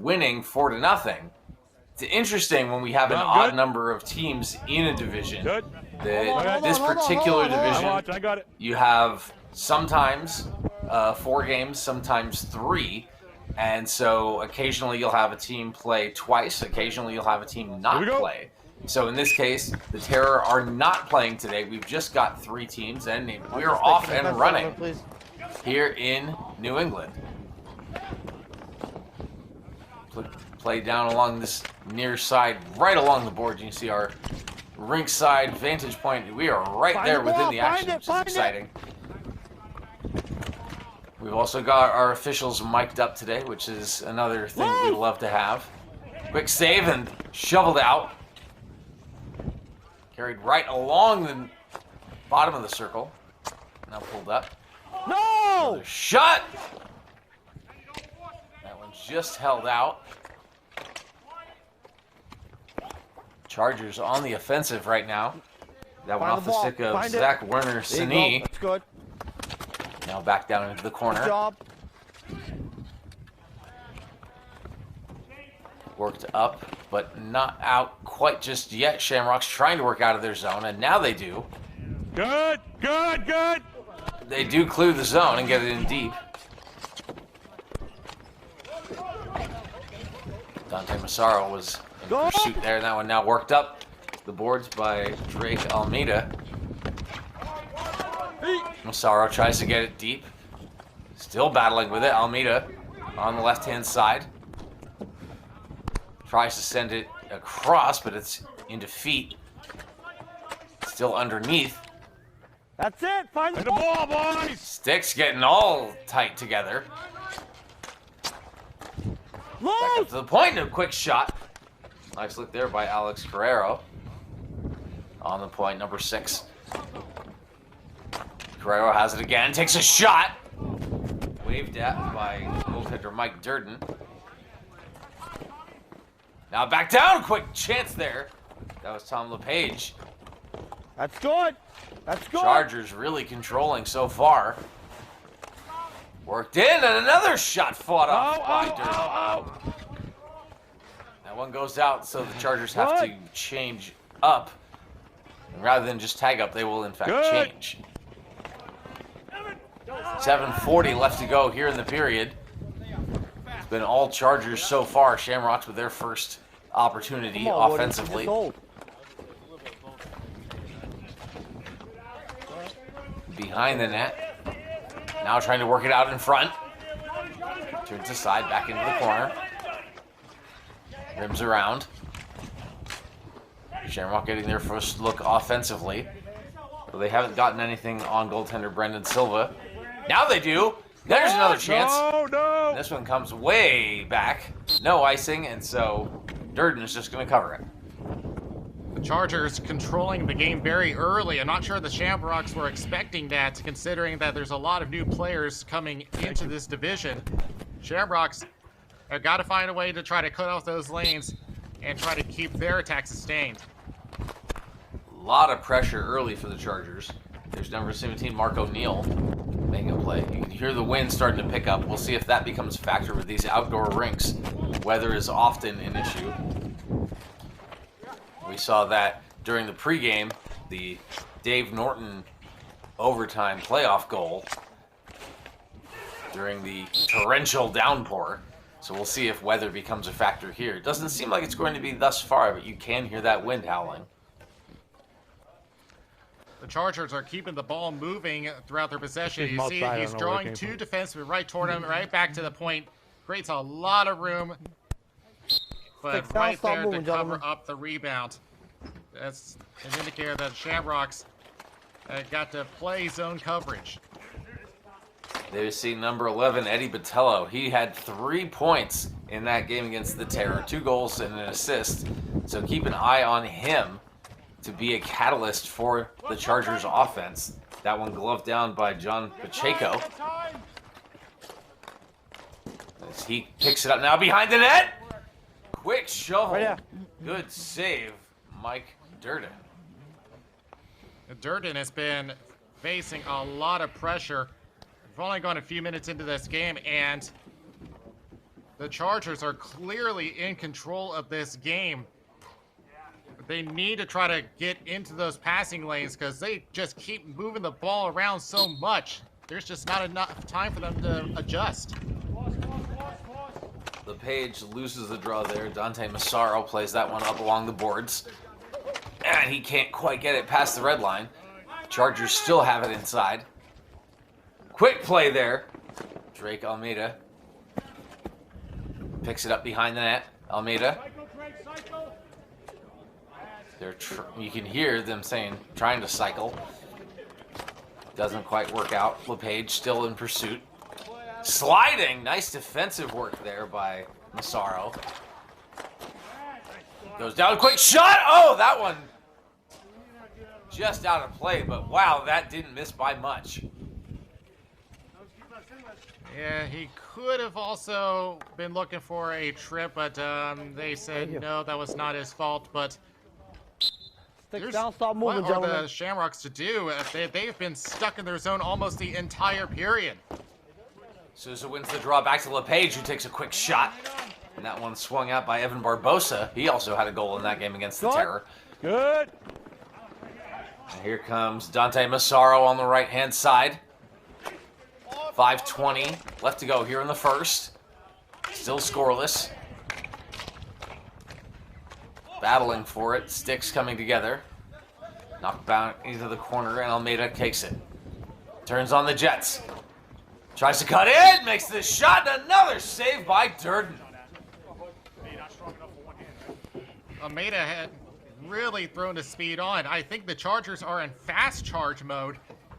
winning 4-0. It's interesting when we have an odd number of teams in a division. That this particular division, you have sometimes 4 games, sometimes 3. And so occasionally you'll have a team play twice. Occasionally you'll have a team not play. So in this case, the Terror are not playing today. We've just got 3 teams, and we're off and running here in New England. Play down along this near side, right along the board. You can see our rink side vantage point. We are right there within the action, which is exciting. We've also got our officials mic'd up today, which is another thing we love to have. Quick save and shoveled out. Carried right along the bottom of the circle. Now pulled up. No! Another shot! That one's just held out. Chargers on the offensive right now. That one off the stick of Zach Werner-Sini. That's good. Now back down into the corner. Good job. Worked up, but not out quite just yet. Shamrocks trying to work out of their zone, and now they do. Good, good, good. They do clear the zone and get it in deep. Dante Massaro was in pursuit there. That one now worked up the boards by Drake Almeida. Massaro tries to get it deep. Still battling with it. Almeida on the left-hand side. Tries to send it across, but it's in defeat. Still underneath. That's it. Find the ball, boys. Sticks getting all tight together. Back up to the point. A quick shot. Nice look there by Alex Guerrero. On the point, number 6. Guerrero has it again. Takes a shot. Waved at by goaltender Mike Durden. Now back down. Quick chance there. That was Tom LePage. That's good. That's good. Chargers really controlling so far. Worked in, and another shot fought off by Durden. That one goes out, so the Chargers have to change up. And rather than just tag up, they will in fact change. 7:40 left to go here in the period. It's been all Chargers so far. Shamrocks with their first opportunity offensively. Behind the net. Now trying to work it out in front. Turns aside, back into the corner. Rims around. Shamrock getting their first look offensively. But they haven't gotten anything on goaltender Brendan Silva. Now they do. There's another chance. No. This one comes way back. No icing, and so Durden is just going to cover it. The Chargers controlling the game very early. I'm not sure the Shamrocks were expecting that, considering that there's a lot of new players coming into this division. Shamrocks have got to find a way to try to cut off those lanes and try to keep their attack sustained. A lot of pressure early for the Chargers. There's number 17, Mark O'Neill, making a play. You can hear the wind starting to pick up. We'll see if that becomes a factor with these outdoor rinks. Weather is often an issue. We saw that during the pregame, the Dave Norton overtime playoff goal during the torrential downpour. So we'll see if weather becomes a factor here. It doesn't seem like it's going to be thus far, but you can hear that wind howling. The Chargers are keeping the ball moving throughout their possession. You see he's drawing 2 defensemen right toward him, right back to the point. Creates a lot of room, but right there to cover up the rebound. That's an indicator that Shamrocks got to play zone coverage. They see number 11, Eddie Botello. He had 3 points in that game against the Terror, 2 goals and an assist. So keep an eye on him to be a catalyst for the Chargers offense. That one gloved down by John Pacheco. As he picks it up now behind the net. Quick shovel. Good save, Mike Durden. Durden has been facing a lot of pressure. We've only gone a few minutes into this game, and The Chargers are clearly in control of this game. They need to try to get into those passing lanes because they just keep moving the ball around so much. There's just not enough time for them to adjust. LePage loses the draw there. Dante Massaro plays that one up along the boards. And he can't quite get it past the red line. Chargers still have it inside. Quick play there. Drake Almeida picks it up behind the net. Almeida. You can hear them saying, trying to cycle. Doesn't quite work out. LePage still in pursuit. Sliding. Nice defensive work there by Massaro. Goes down. Quick shot. Oh, that one just out of play. But wow, that didn't miss by much. Yeah, he could have also been looking for a trip, but they said no, that was not his fault. But Stick down, stop moving, what are gentlemen. the Shamrocks to do? They've been stuck in their zone almost the entire period. Souza wins the draw back to LePage, who takes a quick shot. And that one swung out by Evan Barbosa. He also had a goal in that game against the Terror. Good. And here comes Dante Massaro on the right-hand side. 5:20 left to go here in the first. Still scoreless. Battling for it. Sticks coming together. Knocked back into the corner, and Almeida takes it. Turns on the Jets. Tries to cut in. Makes the shot. Another save by Durden. Almeida had really thrown his speed on. I think the Chargers are in fast charge mode.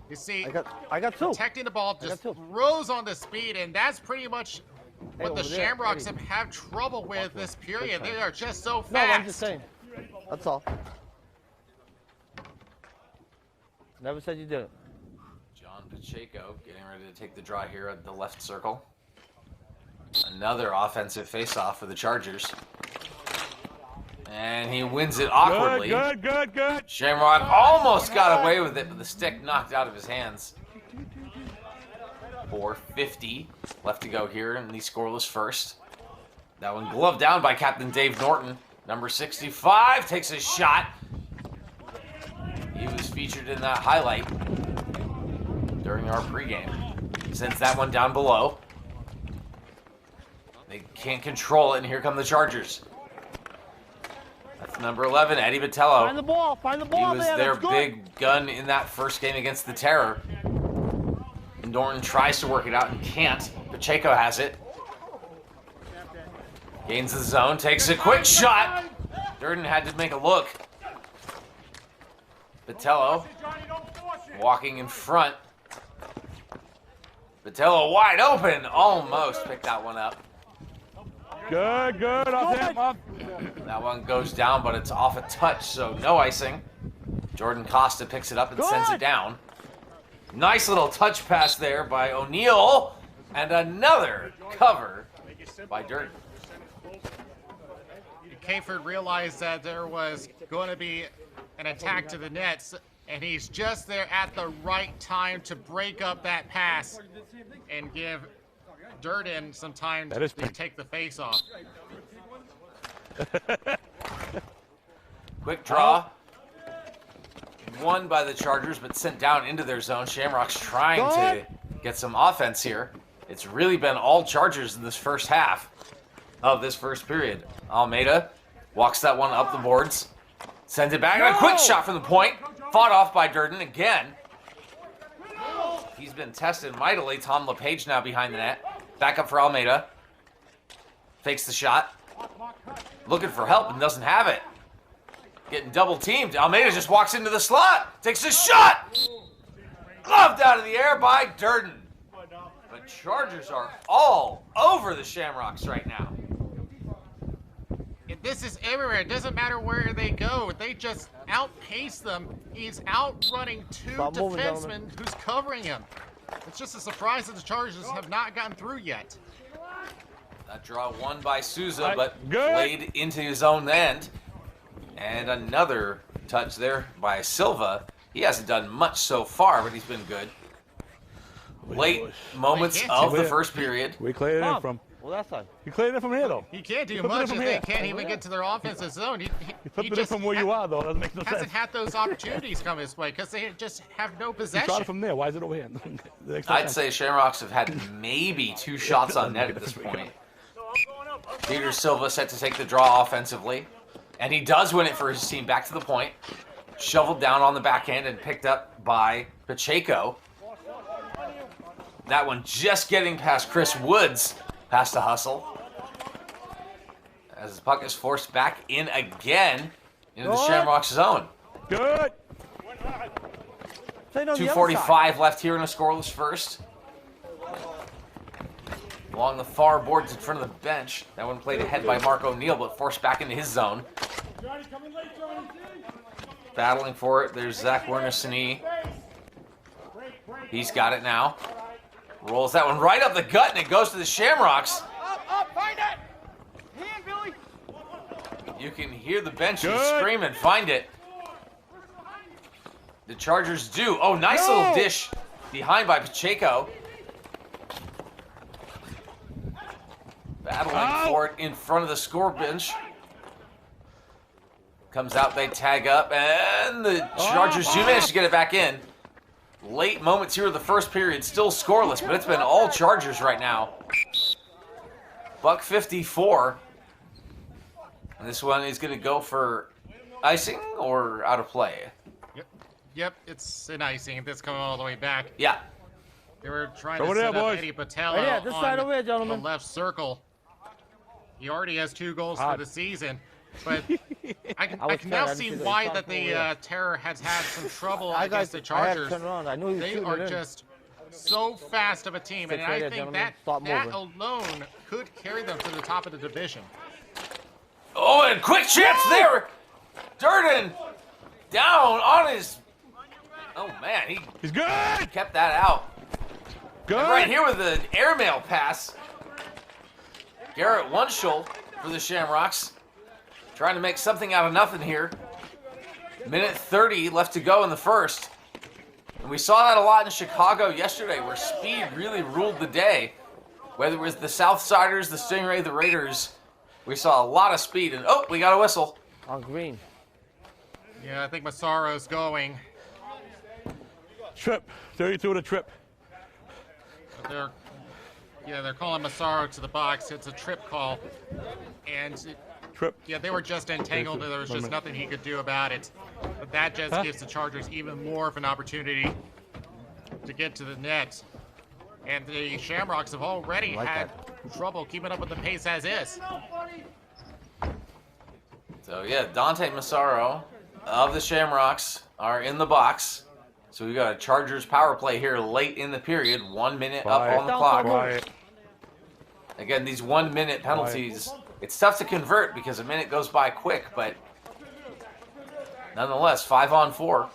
You see, I got two. protecting the ball just throws on the speed, and that's pretty much what the Shamrocks have had trouble with this period. They are just so fast. No, I'm just saying. That's all. Never said you did it. John Pacheco getting ready to take the draw here at the left circle. Another offensive face-off for the Chargers. And he wins it awkwardly. Good. Shamrock almost got away with it, but the stick knocked out of his hands. 4:50 left to go here in the scoreless first. That one gloved down by Captain Dave Norton. Number 65 takes a shot. He was featured in that highlight during our pregame. Sends that one down below. They can't control it, and here come the Chargers. That's number 11, Eddie Botello. Find the ball, He was man. their That's good. big gun in that first game against the Terror. Norton tries to work it out and can't. Pacheco has it. Gains the zone, takes a quick shot. Durden had to make a look. Botello walking in front. Botello wide open, almost picked that one up. Good. Off him, up. That one goes down, but it's off a touch, so no icing. Jordan Costa picks it up and sends it down. Nice little touch pass there by O'Neal, and another cover by Durden. Kayford realized that there was going to be an attack to the nets, and he's just there at the right time to break up that pass and give Durden some time to take the face off. Quick draw. Won by the Chargers, but sent down into their zone. Shamrocks trying to get some offense here. It's really been all Chargers in this first half of this first period. Almeida walks that one up the boards. Sends it back. And a quick shot from the point. Fought off by Durden again. He's been tested mightily. Tom LePage now behind the net. Back up for Almeida. Fakes the shot. Looking for help and doesn't have it. Getting double teamed. Almeida just walks into the slot. Takes a shot. Gloved out of the air by Durden. But Chargers are all over the Shamrocks right now. This is everywhere. It doesn't matter where they go. They just outpace them. He's outrunning two defensemen who's covering him. It's just a surprise that the Chargers have not gotten through yet. That draw won by Souza, but played into his own end. And another touch there by Silva. He hasn't done much so far, but he's been good. Late moments of the first period. We cleared it in from. Well, that side. You cleared it from here, though. He can't do You flipped it much from if they here. can't even get to their offensive zone. You flipped it from where you are, though. That makes no sense. Hasn't had those opportunities come his way because they just have no You possession. shot it from there. Why is it over here? I'd say Shamrocks have had maybe 2 shots on net at this point. Peter Silva set to take the draw offensively. And he does win it for his team. Back to the point. Shoveled down on the backhand and picked up by Pacheco. That one just getting past Chris Woods. Past the hustle. As the puck is forced back in again into the Shamrocks zone. Good. 2:45 left here in a scoreless first. Along the far boards in front of the bench. That one played ahead by Mark O'Neill, but forced back into his zone. Battling for it. There's Zach Werner-Sini. He's got it now. Rolls that one right up the gut, and it goes to the Shamrocks. Up, find it! Hand, Billy! You can hear the bench screaming, find it. The Chargers do. Oh, nice little dish behind by Pacheco. Battling for it in front of the score bench. Comes out, they tag up, and the Chargers do manage to get it back in. Late moments here of the first period, still scoreless, but it's been all Chargers right now. Buck 54. And this one is going to go for icing or out of play? Yep, it's an icing. That's coming all the way back. Yeah. They were trying to Over set there, up boys. Eddie Patel This side over here, on gentlemen. the left circle. He already has 2 goals for the season. But I can now see why that the Terror has had some trouble against the Chargers. They are just so fast of a team, and I think that alone could carry them to the top of the division. Oh, and quick chance there. Durden down on his... Oh, man, He's good. kept that out. Good. And right here with the airmail pass. Garrett Wunschel for the Shamrocks. Trying to make something out of nothing here. Minute 30 left to go in the first. And we saw that a lot in Chicago yesterday, where speed really ruled the day. Whether it was the Southsiders, the Stingray, the Raiders, we saw a lot of speed. And oh, we got a whistle. On green. Yeah, I think Massaro's going. Trip. 32 to trip. They're calling Massaro to the box. It's a trip call. And Trip. yeah, they were just entangled, and there was just nothing he could do about it. But that just gives the Chargers even more of an opportunity to get to the net. And the Shamrocks have already had trouble keeping up with the pace as is. So yeah, Dante Massaro of the Shamrocks are in the box. So we've got a Chargers power play here late in the period. 1 minute up on the clock. Quiet. Again, these 1 minute penalties, it's tough to convert because a minute goes by quick, but nonetheless, 5 on 4.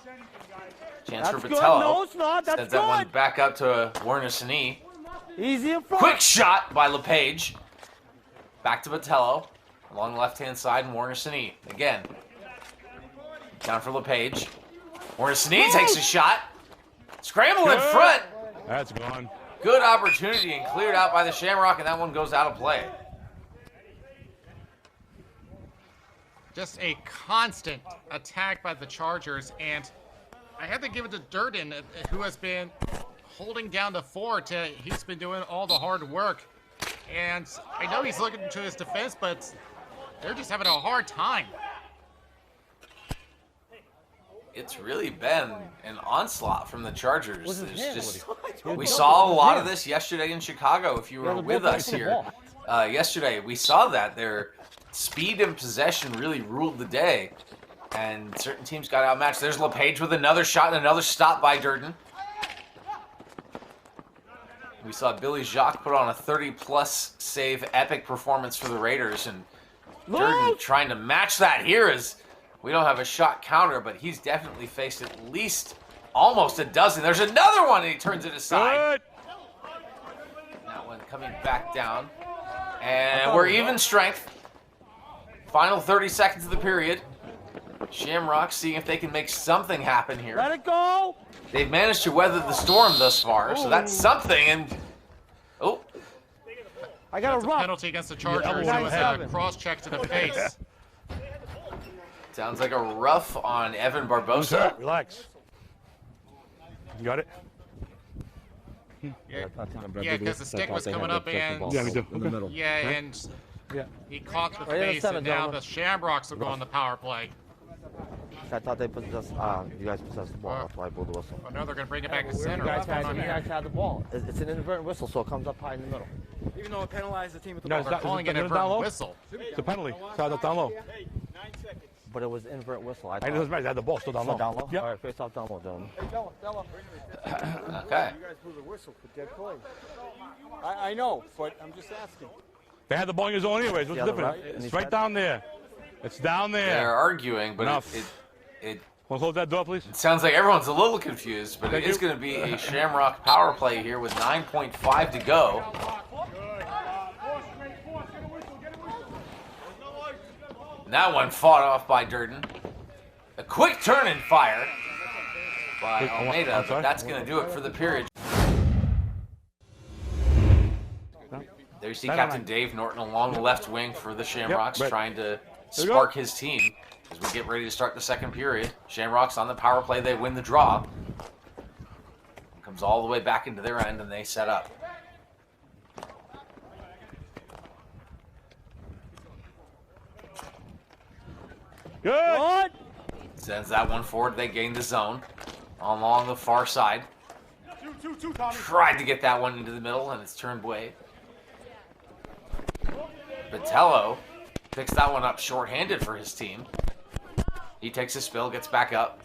Chance for Patello. No, it's not. That's Sends that one back up to Werner-Sini. Easy in front. Quick shot by LePage. Back to Patello. Along the left-hand side, and Werner-Sini. Again. Down for LePage. Werner-Sini takes a shot. Scramble in front. That's gone. Good opportunity and cleared out by the Shamrock, and that one goes out of play. Just a constant attack by the Chargers, and I have to give it to Durden, who has been holding down the fort. He's been doing all the hard work, and I know he's looking to his defense, but they're just having a hard time. It's really been an onslaught from the Chargers. What's his There's hand? just, What we is- saw a lot of this yesterday in Chicago. If you were Yeah, with both us sides of the here yesterday, we saw that their speed and possession really ruled the day, and certain teams got outmatched. There's LePage with another shot and another stop by Durden. We saw Billy Jacques put on a 30-plus save epic performance for the Raiders, and Durden trying to match that here as we don't have a shot counter, but he's definitely faced at least almost a dozen. There's another one, and he turns it aside. Good. That one coming back down. And we're even strength. Final 30 seconds of the period. Shamrock seeing if they can make something happen here. Let it go. They've managed to weather the storm thus far, so that's something. And oh, I got That's a a rough. penalty against the Chargers. It elbow was in the a cross-check to the face. Sounds like a rough on Evan Who's Barbosa. hurt? Relax. You got it? Yeah, because the stick was coming up and Yeah, we do. In the middle. yeah, and Yeah. he caught the Right in the face, center, and now gentlemen. the Shamrocks will go on the power play. I thought they possessed. You guys possessed the ball. That's why I blew the whistle. Oh, no, they're going to bring it back to You center. What's going on guys here? had the ball. It's an inadvertent whistle, so it comes up high in the middle. Even though it penalized the team at the No, ball. it's They're not- calling is it it an down inverted low? whistle. It's a penalty. Side up down low. But it was inverted whistle. I It thought. doesn't matter. They had the ball still down So low. down low? Yep. All right, face off down low, gentlemen. Hey, Della. Okay. You guys blew the whistle for dead play. I know, but I'm just asking. They had the ball in his zone anyways. What's Yeah, the difference? right. And It's he's right got- down there. It's down They're there. arguing, but Enough. it Want to close that door, please? sounds like everyone's a little confused, but Thank it is you. going to be a Shamrock power play here with 9.5 to go. And that one fought off by Durden. A quick turn and fire by Wait, I'm Almeida, but sorry? that's going to do it for the period. There you see Right on, Captain right. Dave Norton along the left wing for the Shamrocks, right. trying to we go. spark his team as we get ready to start the second period. Shamrocks on the power play, they win the draw. Comes all the way back into their end, and they set up. Good. What? Sends that one forward. They gain the zone along the far side. Two, Tommy. Tried to get that one into the middle, and it's turned away. Botello picks that one up shorthanded for his team. He takes a spill, gets back up.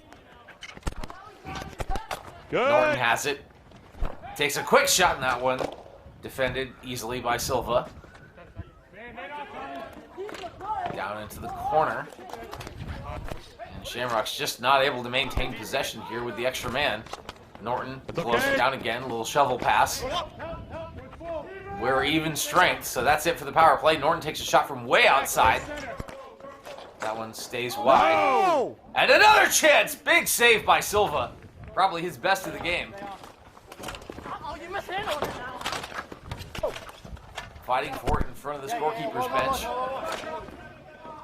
Good. Norton has it. Takes a quick shot in that one. Defended easily by Silva. Down into the corner. And Shamrock's just not able to maintain possession here with the extra man. Norton closes okay. it down again. A little shovel pass. We're even strength, so that's it for the power play. Norton takes a shot from way outside. That one stays wide. Oh! And another chance! Big save by Silva. Probably his best of the game. Fighting for it in front of the scorekeeper's bench.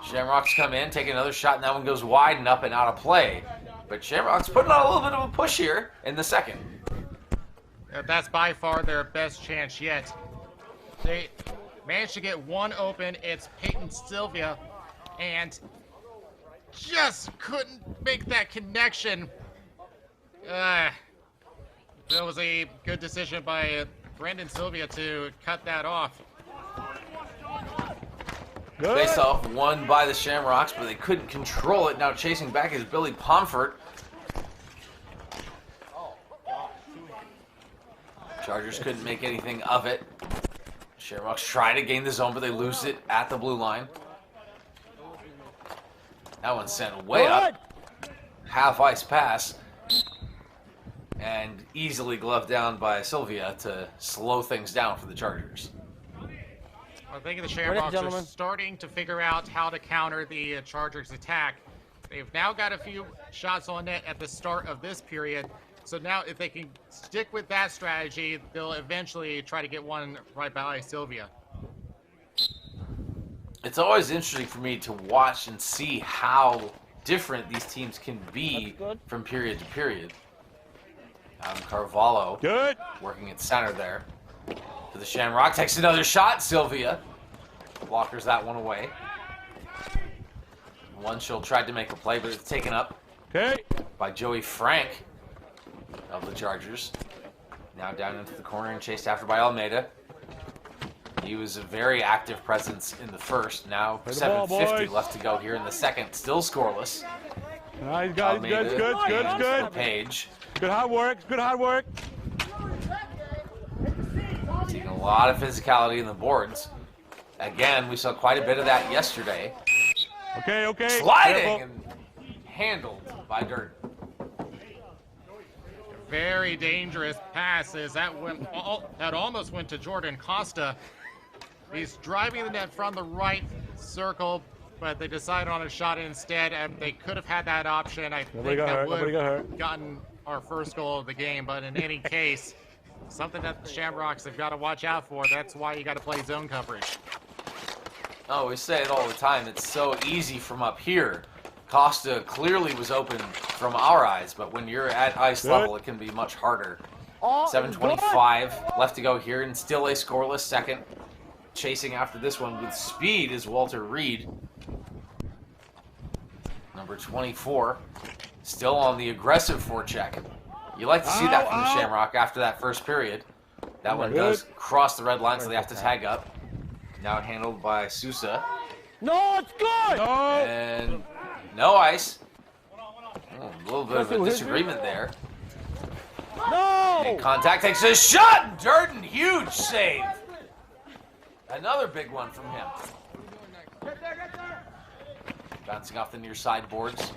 Shamrocks come in, take another shot, and that one goes wide and up and out of play. But Shamrocks putting on a little bit of a push here in the second. That's by far their best chance yet. They managed to get one open. It's Peyton Sylvia, and just couldn't make that connection. That was a good decision by Brandon Sylvia to cut that off. Good. Face off won by the Shamrocks, but they couldn't control it. Now chasing back is Billy Pomfret. Chargers couldn't make anything of it. Shamrocks try to gain the zone, but they lose it at the blue line. That one's sent way up. Half ice pass. And easily gloved down by Sylvia to slow things down for the Chargers. I think the Shamrocks are gentlemen. starting to figure out how to counter the Chargers' attack. They've now got a few shots on net at the start of this period. So now if they can stick with that strategy, they'll eventually try to get one right by Sylvia. It's always interesting for me to watch and see how different these teams can be That's good. from period to period. Carvalho Good. working at center there. To the Shamrock, takes another shot. Sylvia blockers that one away. One-Shill tried to make a play, but it's taken up Okay. by Joey Frank of the Chargers. Now down into the corner and chased after by Almeida. He was a very active presence in the first. Now Play the ball, 7:50 boys. left to go here in the second. Still scoreless. Nice, guys. Good, Almeida good, good, and good. Page. Good hard work. Good hard work. Seeing a lot of physicality in the boards. Again, we saw quite a bit of that yesterday. Okay, okay. Sliding Careful. and handled by Dirt. Very dangerous passes. That almost went to Jordan Costa. He's driving the net from the right circle, but they decided on a shot instead, and they could have had that option. I Nobody think got that hurt. would Nobody got have hurt. gotten our first goal of the game, but in any case, Something that the Shamrocks have got to watch out for. That's why you got to play zone coverage. Oh, we say it all the time. It's so easy from up here. Costa clearly was open from our eyes, but when you're at ice level, it can be much harder. 7:25 left to go here, and still a scoreless second. Chasing after this one with speed is Walter Reed. Number 24, still on the aggressive forecheck. You like to see that from the Shamrock after that first period. That one does cross the red line, so they have to tag up. Now handled by Sousa. No, it's good! No! And no ice. Oh, a little bit of a disagreement there. No! And contact takes a shot. Durden, huge save. Another big one from him. Bouncing off the near side boards.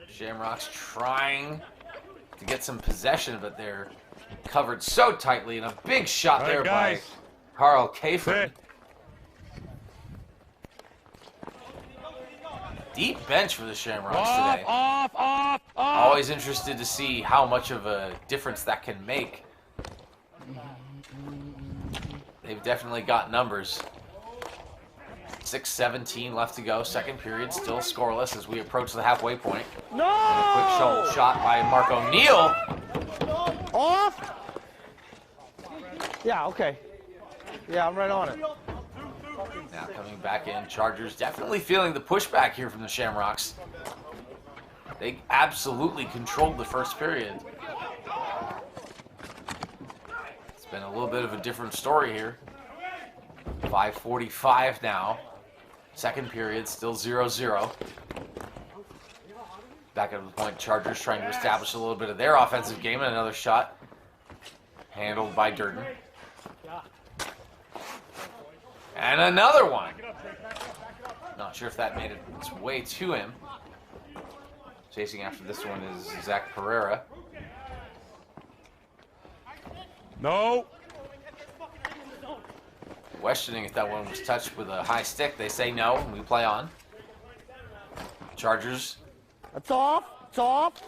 Shamrocks trying to get some possession, but they're covered so tightly. And a big shot there by Carl Kafer. Deep bench for the Shamrocks today. Off! Always interested to see how much of a difference that can make. They've definitely got numbers. 6:17 left to go. Second period still scoreless as we approach the halfway point. No! And a quick shoulder shot by Mark O'Neill. Off? Yeah, okay. Yeah, I'm right on it. Now coming back in, Chargers definitely feeling the pushback here from the Shamrocks. They absolutely controlled the first period. It's been a little bit of a different story here. 5:45 now. Second period, still 0-0. Back at the point, Chargers trying to establish a little bit of their offensive game, and another shot handled by Durden. And another one. Not sure if that made its way to him. Chasing after this one is Zach Pereira. No! Questioning if that one was touched with a high stick. They say no, and we play on. Chargers It's off. It's off.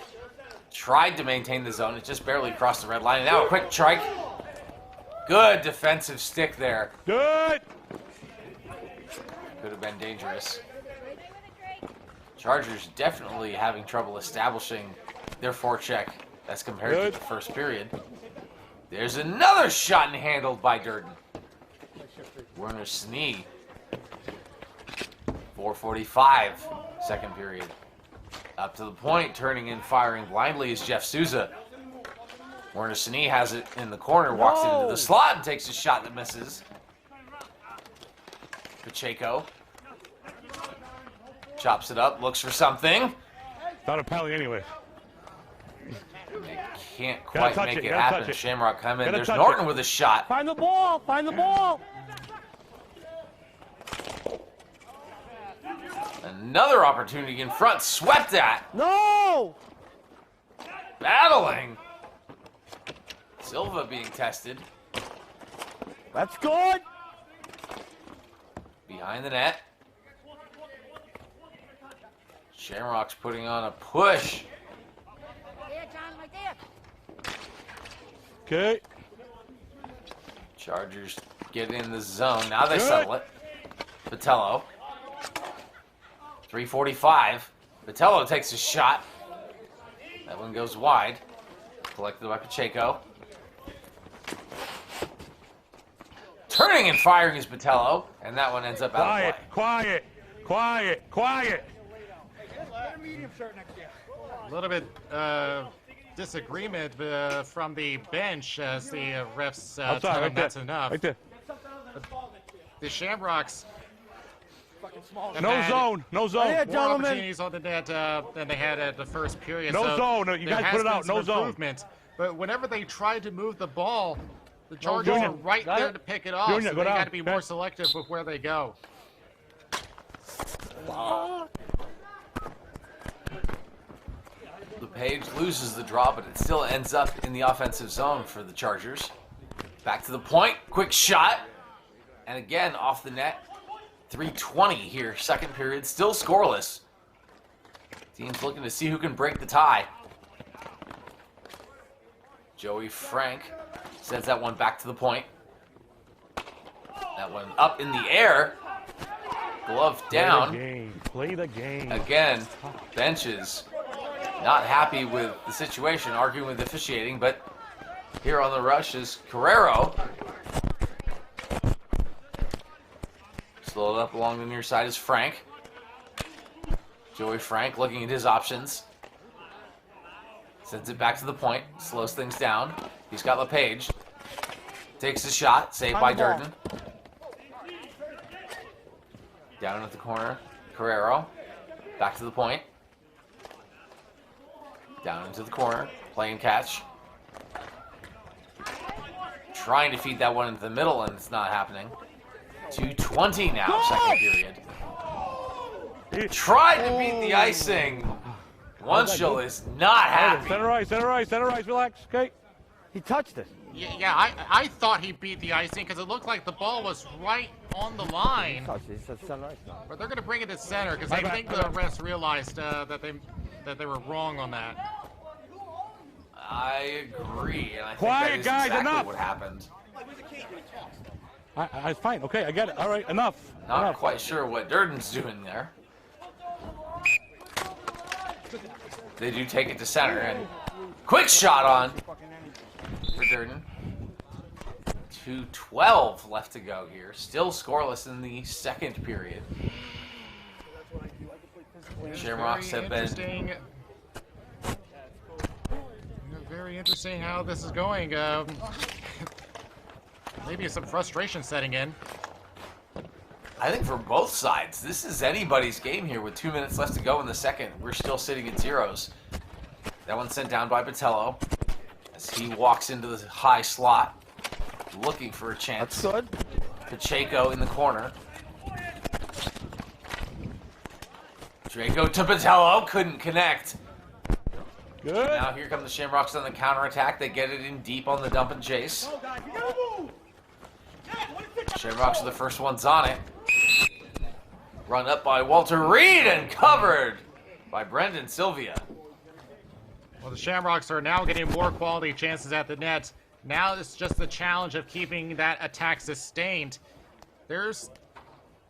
tried to maintain the zone. It just barely crossed the red line. And now a quick strike. Good defensive stick there. Good! Could have been dangerous. Chargers definitely having trouble establishing their forecheck as compared to the first period. There's another shot and handled by Durden. Werner Snee. 4:45, second period. Up to the point, turning and firing blindly is Jeff Sousa. Werner Snee has it in the corner, walks it into the slot and takes a shot that misses. Pacheco chops it up, looks for something. Not a penalty anyway. They can't quite make it happen. Shamrock come in. There's touch Norton it. with a shot. Find the ball. Find the ball. Another opportunity in front, swept at. No! Battling. Silva being tested. That's good. Behind the net. Shamrocks putting on a push. Okay. Chargers get in the zone. Now they settle it. Patello. 3:45. Patello takes a shot. That one goes wide. Collected by Pacheco. Turning and firing is Patello. And that one ends up out of play. Quiet. A little bit disagreement from the bench as the refs tell them that's enough. Right there. The Shamrocks No zone. Right here, more gentlemen. opportunities on the net than they had at the first period. No so zone. You there guys has put it been out. some No zone. improvement. But whenever they tried to move the ball, the Chargers Junior. were right Got there it? to pick it off. Junior, so go they down. got to be Okay. more selective with where they go. LePage loses the draw, but it still ends up in the offensive zone for the Chargers. Back to the point, quick shot, and again off the net. 3:20 here, second period, still scoreless. Teams looking to see who can break the tie. Joey Frank sends that one back to the point. That one up in the air. Glove down. Play the game. Again, benches not happy with the situation, arguing with officiating, but here on the rush is Carrero. Slowed up along the near side is Frank. Joey Frank looking at his options. Sends it back to the point, slows things down. He's got LePage. Takes a shot, saved by Durden. Down at the corner, Carrero. Back to the point. Down into the corner, playing catch. Trying to feed that one into the middle, and it's not happening. 2:20 now, second period. Tried to beat the icing. Wunschel is not happy. Center ice, relax, okay? He touched it. Yeah, I thought he beat the icing because it looked like the ball was right on the line. He said center ice now. But they're going to bring it to center because I think the refs realized that they were wrong on that. I agree, and I think Quiet, that is guys, exactly enough. what happened. It's fine, okay, I get it. All right, enough. Not quite sure what Durden's doing there. They do take it to center, and quick shot on for Durden. 2:12 left to go here. Still scoreless in the second period. Shamrocks have been... Very interesting how this is going. Maybe some frustration setting in. I think for both sides, this is anybody's game here with 2 minutes left to go in the second. We're still sitting at zeros. That one sent down by Botello as he walks into the high slot, looking for a chance. That's good. Pacheco in the corner. Draco to Botello, couldn't connect. Good. Now here come the Shamrocks on the counterattack. They get it in deep on the dump and chase. Shamrocks are the first ones on it. Run up by Walter Reed and covered by Brendan Sylvia. Well, the Shamrocks are now getting more quality chances at the net. Now it's just the challenge of keeping that attack sustained. There's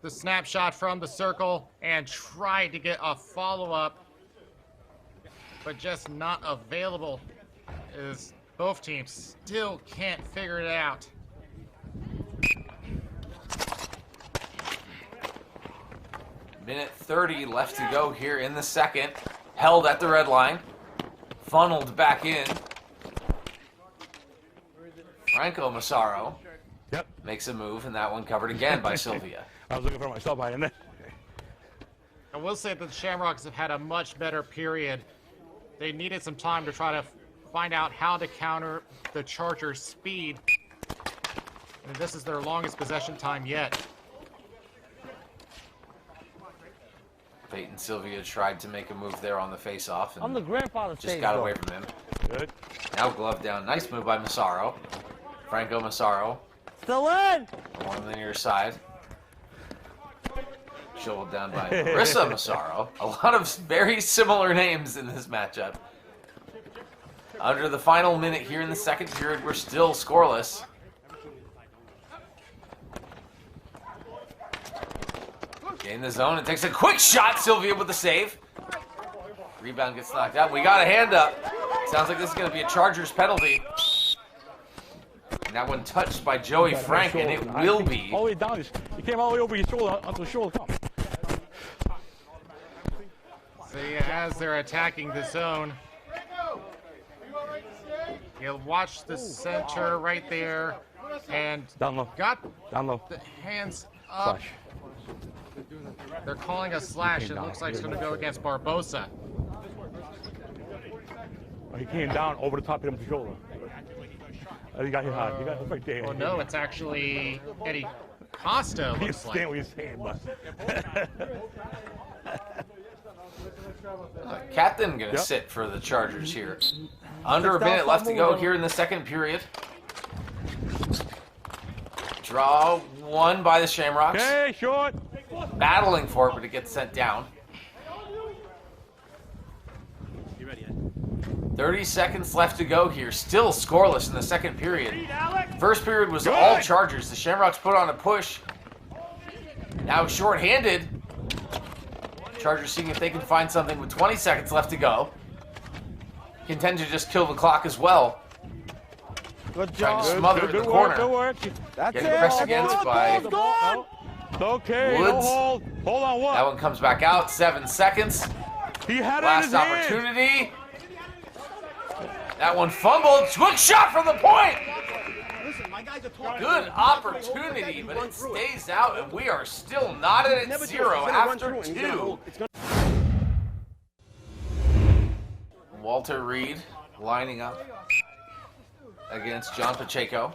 the snapshot from the circle and tried to get a follow-up, but just not available, as both teams still can't figure it out. Minute 30 left to go here in the second. Held at the red line. Funneled back in. Franco Massaro makes a move, and that one covered again by Sylvia. I was looking for myself by in there. I will say that the Shamrocks have had a much better period. They needed some time to try to find out how to counter the Chargers' speed. And this is their longest possession time yet. Peyton Sylvia tried to make a move there on the face-off, I'm the and grandfather. just got away from him. Good. Now glove down. Nice move by Massaro. Franco Massaro Still in. along the near side. Shoveled down by Marissa Massaro. A lot of very similar names in this matchup. Under the final minute here in the second period, we're still scoreless. In the zone, it takes a quick shot. Sylvia with the save. Rebound gets knocked out. We got a hand up. Sounds like this is going to be a Chargers penalty. And that one touched by Joey Frank, and it will be. All the way down. He came all the way over his shoulder onto the shoulder. Come. See, as they're attacking the zone, you watch the center right there, and Down low. got Down low. the hands up. Flash. They're calling a slash. It looks like it's going to go against Barbosa. Oh, he came down over the top, hit him with the shoulder. Oh, you got hit hard. You got hit right there. Oh no, it's actually Eddie Costa. You Looks understand like. what you're saying, but. Captain going to sit for the Chargers here. Under a minute left to go here in the second period. Draw one by the Shamrocks. Okay, short. Battling for it, but it gets sent down. You ready, Ed? 30 seconds left to go here. Still scoreless in the second period. First period was all Chargers. The Shamrocks put on a push. Now shorthanded. Chargers seeing if they can find something with 20 seconds left to go. Intend to just kill the clock as well. Good Trying to job. smother in the corner. Good work. That's Getting it. pressed against by It's okay. Woods. No hold. Hold on what? That one comes back out. 7 seconds. He had it Last in his hand. opportunity. That one fumbled. Quick shot from the point. Good opportunity, but it stays out, and we are still not at 0 after 2. Walter Reed lining up against John Pacheco.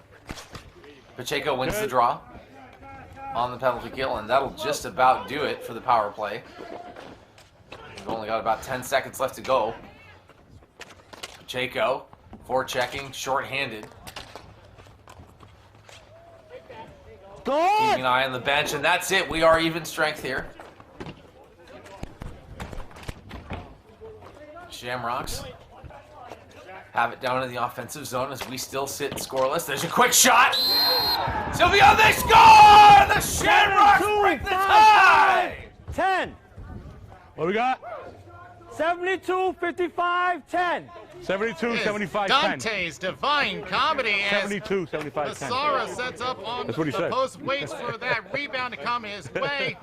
Pacheco wins the draw on the penalty kill, and that'll just about do it for the power play. We've only got about 10 seconds left to go. Pacheco, forechecking, short-handed. Keeping an eye on the bench, and that's it. We are even strength here. Shamrocks have it down in the offensive zone as we still sit scoreless. There's a quick shot. Sylvia, they score! The Shamrocks break the tie! 10. What do we got? 72, 55, 10. 72, 75, 10. Dante's Divine Comedy as 72, 75, 10. Massaro sets up on That's what he the said. post, waits for that rebound to come his way,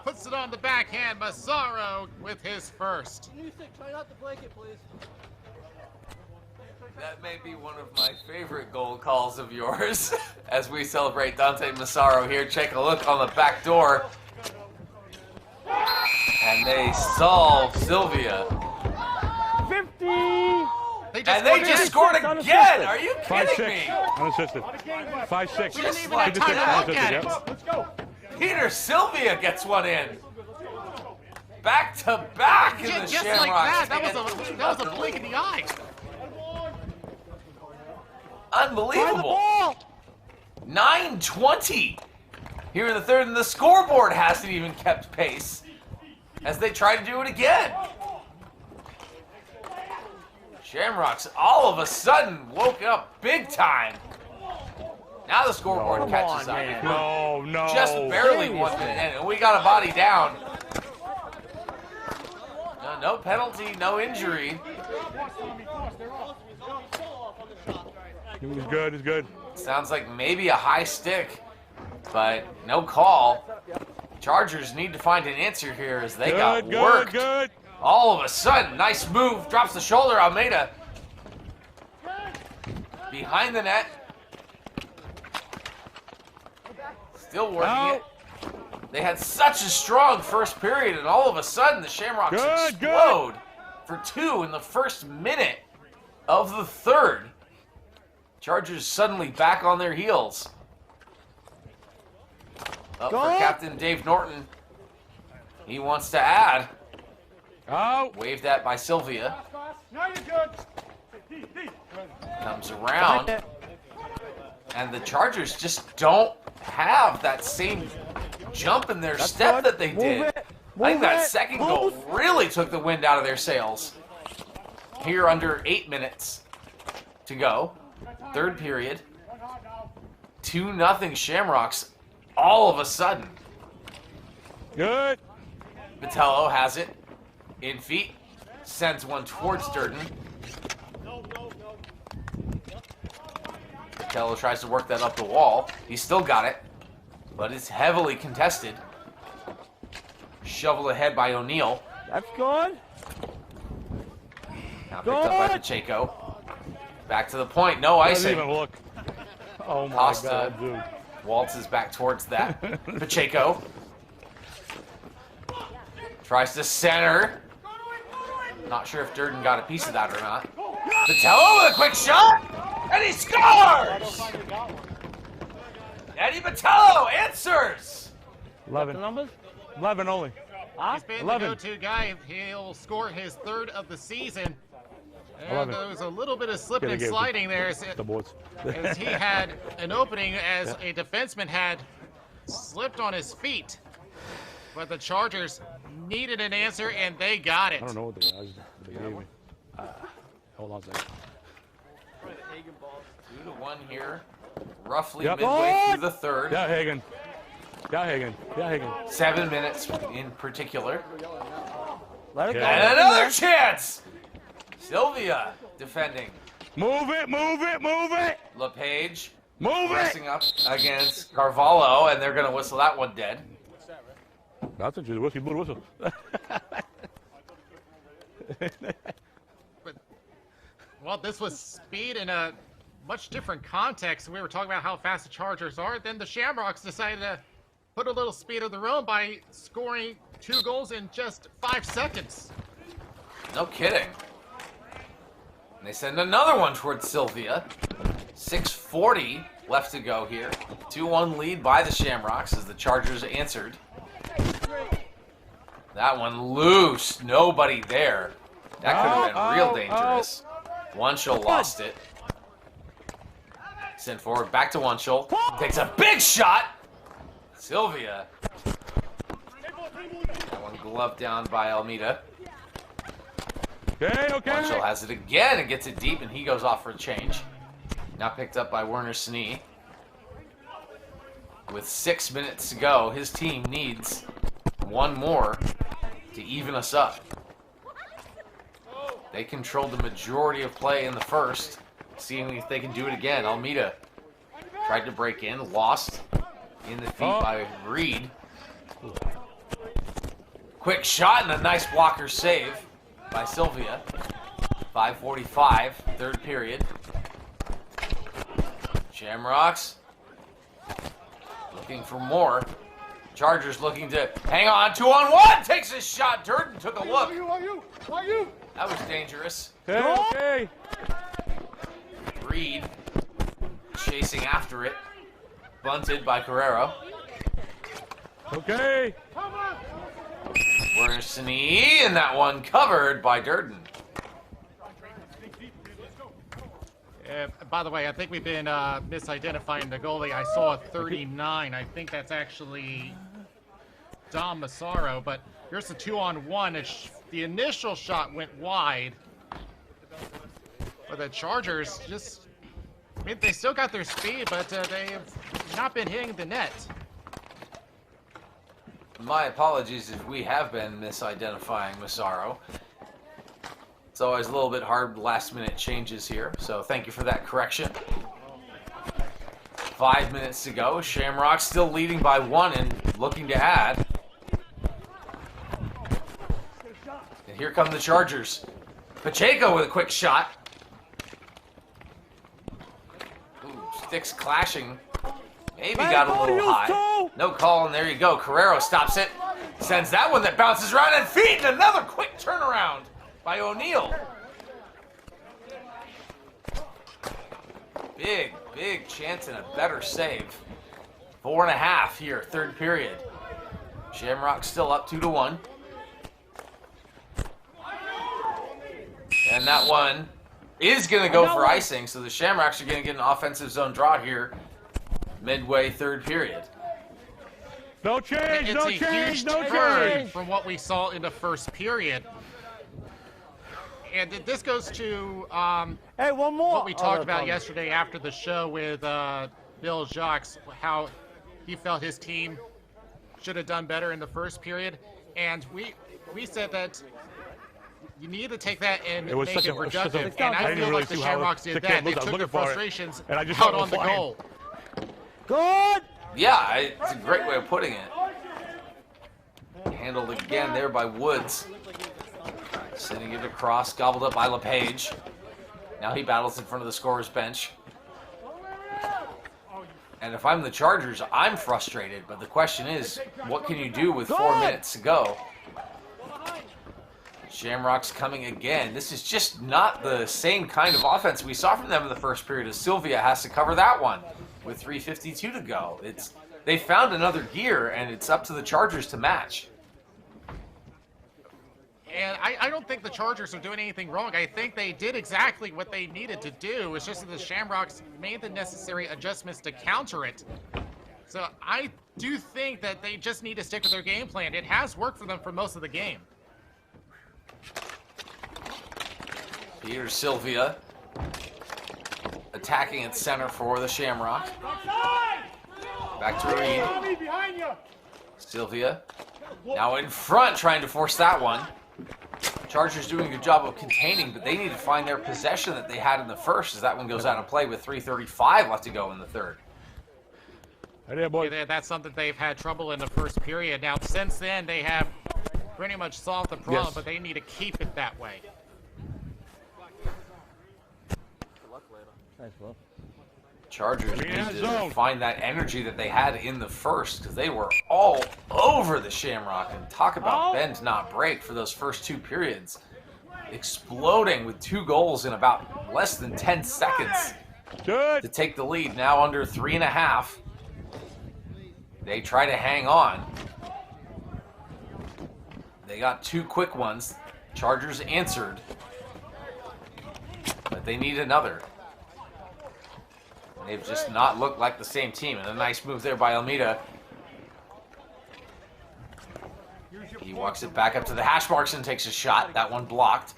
puts it on the backhand. Massaro with his first. Try not to break it, please. That may be one of my favorite goal calls of yours as we celebrate Dante Massaro here. Take a look on the back door. And they solve Sylvia. 50. They just scored again! Are you kidding me? Unassisted. 5-6. We didn't even have time to look at it. Let's go. Peter Sylvia gets one in. Back to back in the Just Shamrocks. like that. That was a blink in the eye. Unbelievable. 9:20 here in the third, and the scoreboard hasn't even kept pace as they try to do it again. Shamrocks all of a sudden woke up big time. Now the scoreboard catches up. No. Just barely 1 minute in, and we got a body down. No penalty, no injury. He's good. He's good. Sounds like maybe a high stick, but no call. Chargers need to find an answer here as they got worked. Good. All of a sudden, nice move, drops the shoulder, Almeida. Behind the net. Still working it. They had such a strong first period, and all of a sudden the Shamrocks explode for 2 in the first minute of the third. Chargers suddenly back on their heels. Up for Captain Dave Norton. He wants to add. Waved at by Sylvia. Comes around. And the Chargers just don't have that same jump in their step that they did. I think that second goal really took the wind out of their sails. Here under 8 minutes to go. Third period. 2-0 Shamrocks all of a sudden. Good. Vitello has it. In feet. Sends one towards Durden. Vitello tries to work that up the wall. He's still got it. But it's heavily contested. Shoveled ahead by O'Neal. That's good. Now picked up by Pacheco. Back to the point. No icing. Doesn't even look. Oh my Costa God, dude. waltzes back towards that. Pacheco tries to center. Not sure if Durden got a piece of that or not. Vitello with a quick shot, and he scores! Eddie Vitello answers! 11. Numbers? 11 only. He's been 11. the go-to guy. He'll score his third of the season. And 11. there was a little bit of slipping and Give it sliding there as The boards. he had an opening as a defenseman had slipped on his feet. But the Chargers needed an answer, and they got it. I don't know what the guys gave me. Hold on a second. 2-1 here. Roughly Yep. midway through the third. Yeah, Hagen. Yeah, Hagen. Yeah, Hagen. 7 minutes in particular. Let it go. And another chance! Sylvia defending. Move it, move it, move it! LePage Move it! pressing up against Carvalho, and they're going to whistle that one dead. That's just a whistle, blew the whistle. Well, this was speed in a much different context. We were talking about how fast the Chargers are. Then the Shamrocks decided to put a little speed of their own by scoring 2 goals in just 5 seconds. No kidding. And they send another one towards Sylvia. 6:40 left to go here. 2-1 lead by the Shamrocks as the Chargers answered. That one loose. Nobody there. That could have been real dangerous. Wunschel lost it. Sent forward back to Wunschel. Takes a big shot. Sylvia. That one gloved down by Almeida. Okay, okay. Wunschel has it again and gets it deep, and he goes off for a change. Now picked up by Werner Snee. With 6 minutes to go, his team needs one more to even us up. They controlled the majority of play in the first, seeing if they can do it again. Almeida tried to break in, lost in the feet by Reed. Quick shot and a nice blocker save by Sylvia. 5:45, third period. Shamrocks looking for more. Chargers looking to hang on. 2-on-1, takes a shot. Durden took a look. That was dangerous. Okay, okay. Reed chasing after it. Bunted by Carrero. Okay. Werner Snee, and that one covered by Durden. By the way, I think we've been misidentifying the goalie. I saw a 39. I think that's actually Dom Massaro, but here's the 2-on-1. The initial shot went wide, but the Chargers just, I mean, they still got their speed, but they have not been hitting the net. My apologies if we have been misidentifying Massaro. It's always a little bit hard last-minute changes here, so thank you for that correction. 5 minutes to go. Shamrock still leading by 1 and looking to add. And here come the Chargers. Pacheco with a quick shot. Ooh, sticks clashing. Maybe got a little high. No call, and there you go. Carrero stops it. Sends that one that bounces around and feet, and another quick turnaround by O'Neal. Big chance and a better save. 4.5 here, third period. Shamrock still up 2-1. And that one is going to go for icing, so the Shamrocks are going to get an offensive zone draw here midway third period. No change, no change, no It's a huge turn change. from what we saw in the first period. And this goes to Hey, one more. what we talked about yesterday after the show with Bill Jacques, how he felt his team should have done better in the first period. And we said that you need to take that and It was make such it a- productive. such a- And I I didn't feel really like the see how Shamrocks the did kid that. They looked. I was took their looking for it, frustrations and I just out saw it on the flying. goal. Good. Yeah, it's a great way of putting it. Handled again there by Woods. Sending it across, gobbled up by LePage. Now he battles in front of the scorer's bench. And if I'm the Chargers, I'm frustrated. But the question is, what can you do with 4 minutes to go? Shamrocks coming again. This is just not the same kind of offense we saw from them in the first period, as Sylvia has to cover that one with 3:52 to go. They found another gear, and it's up to the Chargers to match. And I don't think the Chargers are doing anything wrong. I think they did exactly what they needed to do. It's just that the Shamrocks made the necessary adjustments to counter it. So I do think that they just need to stick with their game plan. It has worked for them for most of the game. Here's Sylvia attacking at center for the Shamrocks. Back to Reed. Sylvia now in front, trying to force that one. Chargers doing a good job of containing, but they need to find their possession that they had in the first as that one goes out of play with 3:35 left to go in the third. That's something they've had trouble in the first period. Now, since then, they have pretty much solved the problem, but they need to keep it that way. Thanks, bro. Chargers need to find that energy that they had in the first because they were all over the Shamrock. And talk about bend not break for those first 2 periods. Exploding with 2 goals in about less than 10 seconds to take the lead. Now under 3.5. They try to hang on. They got 2 quick ones. Chargers answered. But they need another. They've just not looked like the same team. And a nice move there by Almeida. He walks it back up to the hash marks and takes a shot. That one blocked.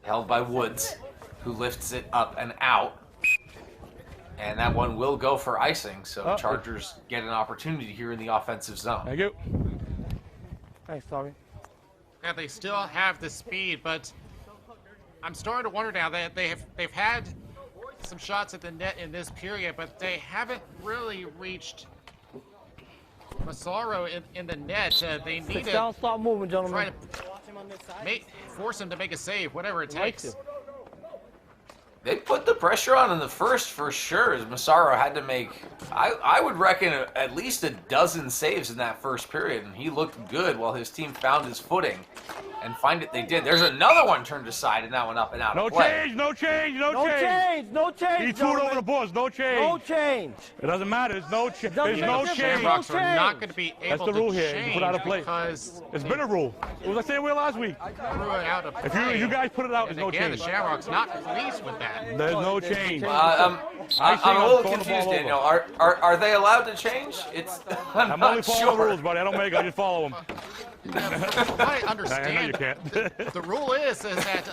Held by Woods, who lifts it up and out. And that one will go for icing. So Chargers get an opportunity here in the offensive zone. Thank you. Thanks, Tommy. Yeah, they still have the speed, but I'm starting to wonder now that they've had some shots at the net in this period, but they haven't really reached Massaro in the net. They need to stop moving, gentlemen. try to force him to make a save, whatever it takes. They put the pressure on in the first for sure, as Massaro had to make, I would reckon, at least a dozen saves in that first period, and he looked good while his team found his footing. And find it they did. There's another one turned aside, and that one up and out of play. No change. No change. He threw it over the boards. No change. No change. It doesn't matter. There's no change. There's Doesn't no make a change. Shamrocks are not going to be able That's the rule to here. You change put out a play. because It's been a rule. It was the same way last week. they threw it out of If play. you guys put it out, And there's no again, change. the Shamrocks not pleased with that. There's no change. I'm a little confused, Daniel. Are they allowed to change? I'm I'm not only following the sure. rules, buddy. I don't make it. I just follow them. From what I I know understand, you can't. the rule is that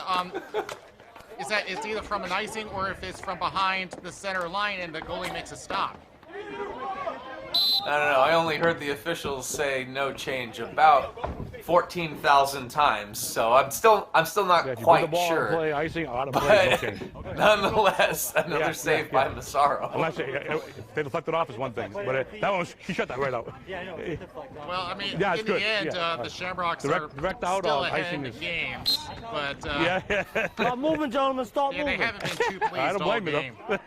it's either from an icing or if it's from behind the center line and the goalie makes a stop. I don't know. I only heard the officials say no change about 14,000 times, so I'm still not If you put the quite ball sure. in play, icing, out of play, no But change. nonetheless, another save yeah. by Massaro. Unless if they deflect it off is one thing, but that one, he shut that right out. Well, I mean, Yeah, it's in good. the end, Yeah, the Shamrocks direct are out still on ahead icing in the is- games, but Yeah. Stop moving, gentlemen. Stop they moving. haven't been too I pleased don't all blame you, game. though.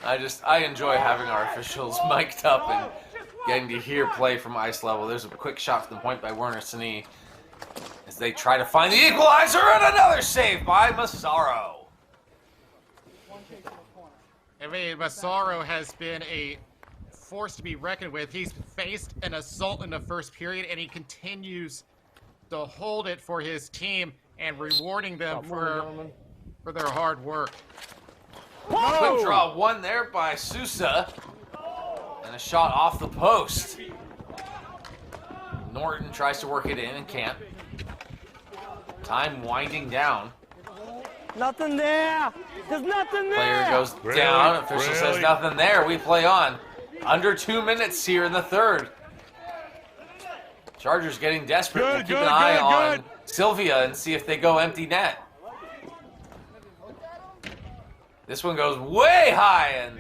I enjoy having our officials mic'd up and getting to hear play from ice level. There's a quick shot from the point by Werner Sini as they try to find the equalizer, and another save by Massaro. I mean, Massaro has been a force to be reckoned with. He's faced an assault in the first period, and he continues to hold it for his team and rewarding them for their hard work. Quick draw one there by Sousa, and a shot off the post. Norton tries to work it in and can't. Time winding down. Nothing there. There's nothing there. Player goes down. Official says nothing there. We play on. Under 2 minutes here in the third. Chargers getting desperate. We'll keep an eye on Sylvia and see if they go empty net. This one goes way high, and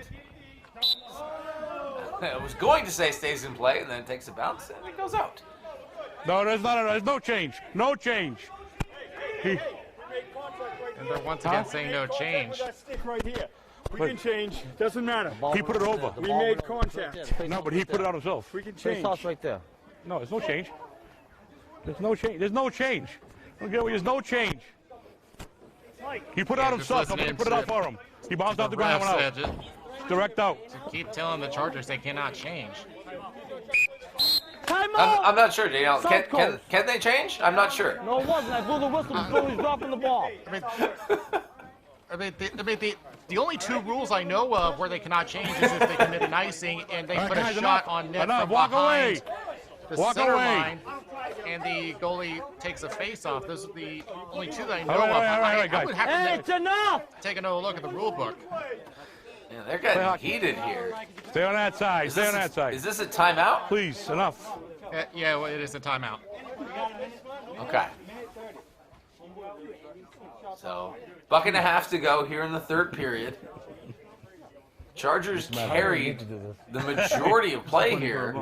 I was going to say stays in play, and then it takes a bounce, and it goes out. No, there's no change. No change. And they're once again saying no change. That stick right here. We can change. Doesn't matter. He put it over. We made contact. No, but he put it out himself. We can Face change. off right there. No, there's no change. There's no change. There's no change. There's no change. He put it out just himself. listening Nobody put it out to for him. He bounced The off the ground and refs went said out. just Direct out. keep telling the Chargers they cannot change. Time out. I'm not sure, Daniel. Southcoast. Can they change? I'm not sure. No, it wasn't. I blew the whistle. The goalie's dropping the ball. The only two rules I know of where they cannot change is if they commit an icing and they put a guys, shot enough. on net Enough. from Walk behind away. the Walk center away. line, and the goalie takes a face-off. Those are the only two that I know All right, of. all right, I guys. would Hey, have it's to enough! take another look at the rule book. Yeah, they're getting heated here. Stay on that side. Stay on that side. Is this a timeout? Please, enough. Yeah, well, it is a timeout. Okay. So, buck and a half to go here in the third period. Chargers carried the majority of play here,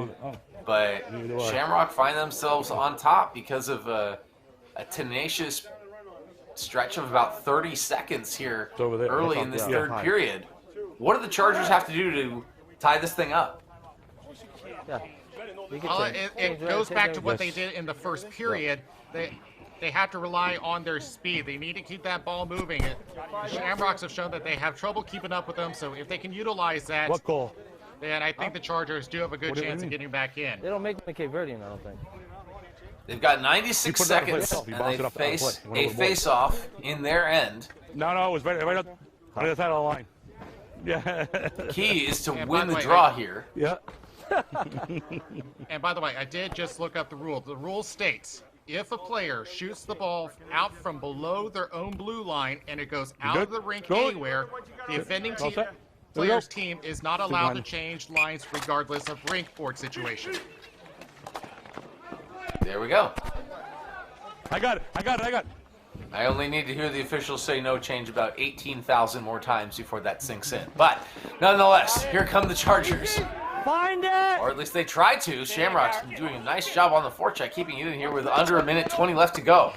but Shamrock find themselves on top because of a tenacious stretch of about 30 seconds here early in this third period. What do the Chargers have to do to tie this thing up? Well, it goes back to what they did in the first period. They have to rely on their speed. They need to keep that ball moving. The Shamrocks have shown that they have trouble keeping up with them, so if they can utilize that, What goal? then I think the Chargers do have a good chance of getting back in. They don't make them Cape Verdean, I don't think. They've got 96 seconds, and they face a face-off in their end. No, it was right up on the other side of the line. Yeah. Key is to And win by the the way, draw here. Yeah. And by the way, I did just look up the rule. The rule states, if a player shoots the ball out from below their own blue line and it goes out of the rink anywhere, the offending player's team is not allowed to change lines regardless of rink board situation. There we go. I got it. I only need to hear the officials say no change about 18,000 more times before that sinks in. But nonetheless, here come the Chargers. Find it! Or at least they tried to. Shamrock's been doing a nice job on the forecheck, keeping it in here with under a minute 20 left to go.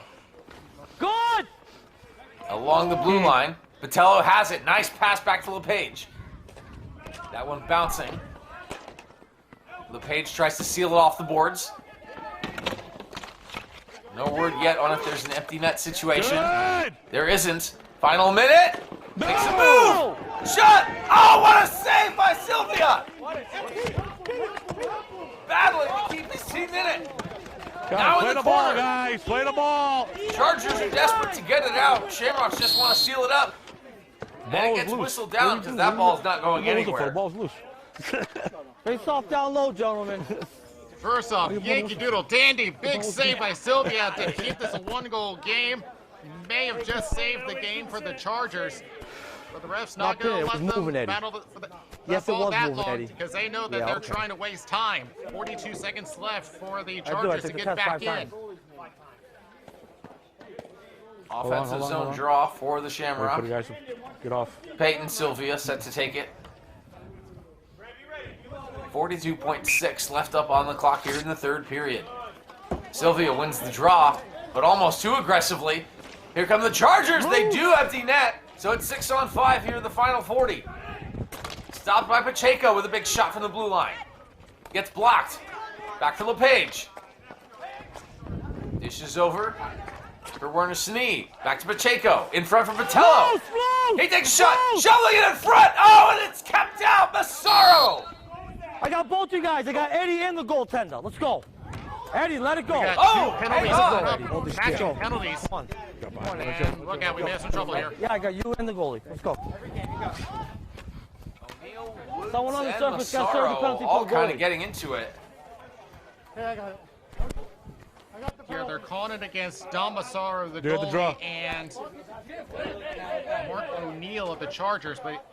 Good! Along the blue line, Patello has it. Nice pass back to LePage. That one bouncing. LePage tries to seal it off the boards. No word yet on if there's an empty net situation. Good. There isn't. Final minute. Makes a move. Shot. Oh, what a save by Sylvia. Battling to keep his team in it. Now Play in the the ball, corner. guys. Play the ball. Chargers are desperate to get it out. Shamrocks just want to seal it up. And it gets loose. whistled down because that ball's not going anywhere. Ball's loose. Face off down low, gentlemen. First off, Yankee Doodle Dandy, big save by Sylvia to keep this a one-goal game. May have just saved the game for the Chargers, but the refs not going to let them battle for the ball that long because they know that they're trying to waste time. 42 seconds left for the Chargers to get back in. Offensive zone draw for the Shamrock. Guys, get off. Peyton Sylvia set to take it. 42.6 left up on the clock here in the third period. Sylvia wins the draw, but almost too aggressively. Here come the Chargers. They do empty net, so it's 6-on-5 here in the final 40. Stopped by Pacheco with a big shot from the blue line. Gets blocked. Back to LePage. Dishes over for Werner Snee. Back to Pacheco. In front for Patello. He takes a shot. Shoveling it in front. Oh, and it's kept out. Massaro. I got both you guys. I got Eddie and the goaltender. Let's go. Eddie, let it go. We got Oh, two penalties hang coming up. Matching penalties. Come on. And look out, we may have some trouble here. Yeah, I got you and the goalie. Let's go. Someone on the And surface got served a Massaro penalty all for the kind of goalie. getting into it. Here they're calling it against Dom Massaro, the Do the draw. goalie, and Mark O'Neill of the Chargers. But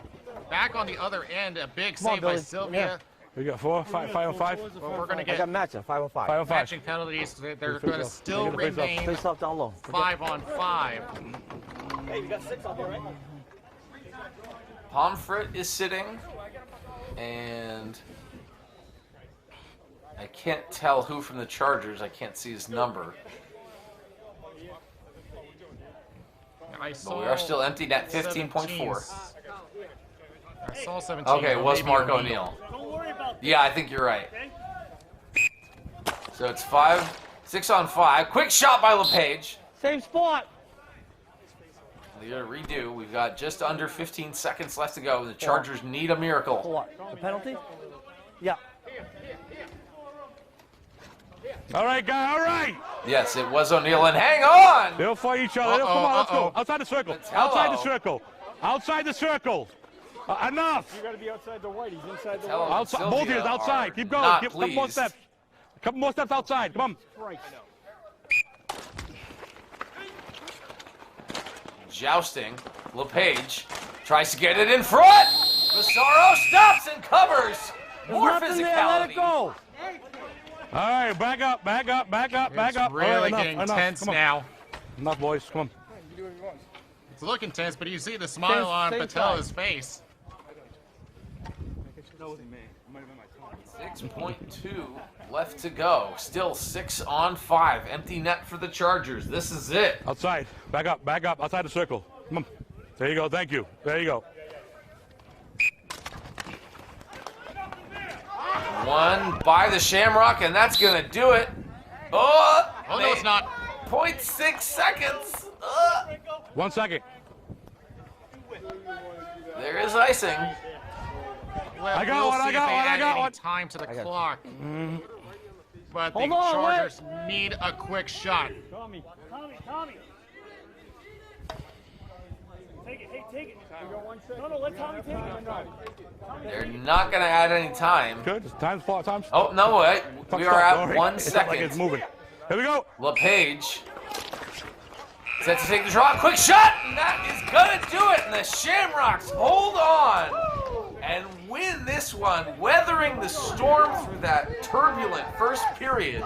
back on the other end, a big Come on, save by Billy. Sylvia. We got 5 on 5. Well, we're going to I get got matching, 5 on 5. 5 on 5. matching penalties. They're going to still remain Face off down low. 5 on 5. Pomfret is sitting, and I can't tell who from the Chargers. I can't see his number. But we are still empty net 15.4. I saw 17. Okay, it was maybe Mark O'Neill. Yeah, I think you're right. So it's 6-on-5. Quick shot by LePage. Same spot. We're going to redo. We've got just under 15 seconds left to go. The Chargers need a miracle. For what? The penalty? Yeah. All right, guy. All right. Yes, it was O'Neill. And hang on! They'll fight each other. Come on, let's go. Outside the circle. Outside the circle. Outside the circle. Enough. You got to be outside the white. He's inside the white. Outside. Both ears outside. Keep going. Couple more steps. Couple more steps outside. Come on. jousting. LePage tries to get it in front. Massaro stops and covers. More There's nothing there. Let it physicality. go. All right, back up, back up, back up, back It's up. really All right, getting tense Come on. now. Enough, boys. Come on. It's looking tense, but you see the smile on same Patel's face. 6.2 left to go. Still 6-on-5. Empty net for the Chargers. This is it. Outside. Back up, back up. Outside the circle. Come on. There you go. Thank you. There you go. One by the Shamrock, and that's going to do it. Oh, Oh, no, it's not. 0.6 seconds. 1 second. There is icing. I got We'll one, I see if got they one, I add got any one. time to the clock. But the Hold on, Chargers need a quick shot. Tommy. Take it. Hey, take it. No, let Tommy take it. They're not going to add any time. Good. Time's far. Time's. Oh, no, wait. We are Stop. at 1 It's not like it's second. moving. Here we go. LePage set to take the draw. Quick shot, and that is going to do it. And the Shamrocks hold on and win this one, weathering the storm through that turbulent first period.